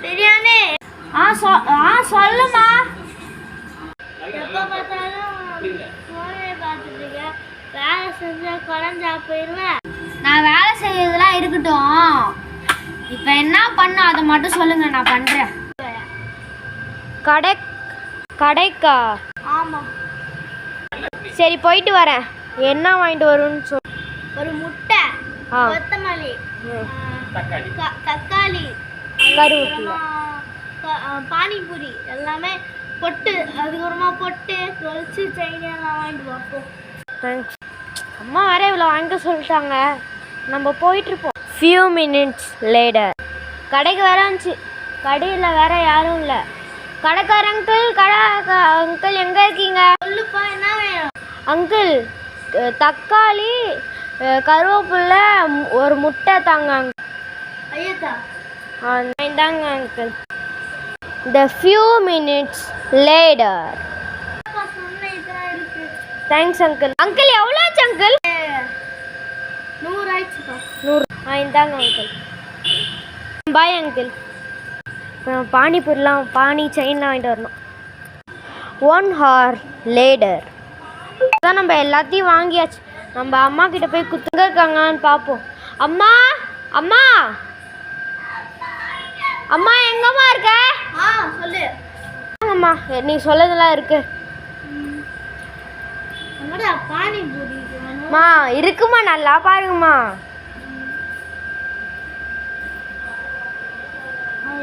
பிரியாணி சொல்லுமா. எப்போ பார்த்தாலும் ஃபோனே பார்த்துட்டு வேலை செஞ்சா குறைஞ்சா போயிடுவேன். நான் வேலை செய்யறதுலாம் இருக்கட்டும், இப்போ என்ன பண்ண அதை மட்டும் சொல்லுங்க, நான் பண்றேன். கடைக்கா? ஆமாம். சரி போயிட்டு வரேன். என்ன வாங்கிட்டு வரும்னு சொல். ஒரு முட்டை, கொத்தமல்லி, தக்காளி, கருவேப்பிலை, பானிபூரி எல்லாமே பொட்டு, அதுக்கப்புறமா பொட்டு தொலைச்சி சைனியெல்லாம் வாங்கிட்டு பார்ப்போம். தேங்க்ஸ். அம்மா வேற இவ்வளோ வாங்க சொல்லிட்டாங்க, நம்ம போயிட்டுருப்போம். Few minutes later. கடைக்கு வேற வந்துச்சு, கடையில் வேற யாரும் இல்லை. கடைக்கார அங்கிள் எங்கே இருக்கீங்க? சொல்லுப்பா, என்ன வேணும்? அங்கிள் தக்காளி, கருவேப்பிலை, ஒரு முட்டை தாங்க. ஐயத்தா இந்தாங்க uncle. The few minutes later. Thanks uncle. Uncle எவ்வளோ ஆச்சு அங்கிள்? 100 ஆயிடுச்சுப்பா. 100. இந்தாங்க அங்கிள். Bye uncle. பானிபூரிலாம் செயின்லாம் வாங்கிட்டு வரணும். 1 hour later. அதான் நம்ம எல்லாத்தையும் வாங்கியாச்சு. நம்ம அம்மா கிட்ட போய் குத்துங்க இருக்காங்கன்னு பார்ப்போம். அம்மா அம்மா அம்மா எங்கம்மா இருக்க? சொல்லு. அம்மா நீ சொல்லதெல்லாம் இருக்கு. பானிபூரி மா இருக்குமா, நல்லா பாருங்கம்மா.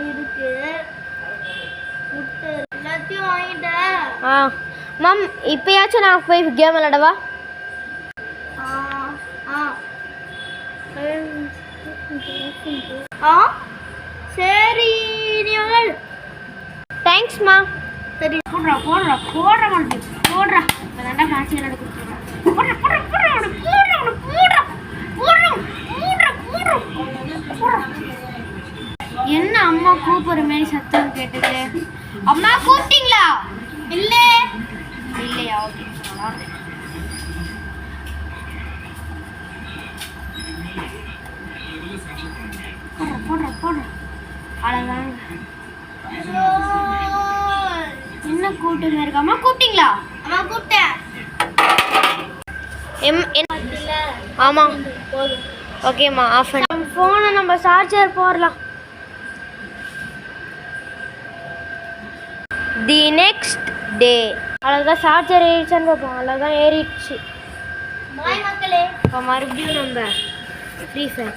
இருக்கு, முட்டை எல்லாத்தையும் வாங்கிட்டேன். மேம் இப்பயாச்சும் நான் போய் கேம் விளையாடவா? சரி, தேங்க்ஸ்மா. சரி போடுறா வேண்டாம், காட்சி விளையாட கொடுத்துருவேன். என்ன அம்மா கூப்பிடுற மாதிரி சத்தம் கேட்டது? அம்மா கூப்பிட்டீங்களா? இல்லையா? ஓகே. போடுற அழகாங்க. என்ன கூப்பிட்டு இருக்கு? அம்மா கூப்பிட்டீங்களா? அம்மா கூப்பிட்டேன். ஆமாம் ஓகேம்மா. ஆஃப் பண்ண ஃபோனை நம்ம சார்ஜர் போடலாம். The next day. அவ்வளோதான் சார்ஜர் ஏறிச்சான்னு பார்ப்போம். அவ்வளோதான் ஏறிடுச்சு. பாய் மக்களே. இப்போ மறுபடியும் நம்ம ஃப்ரீ ஃபயர்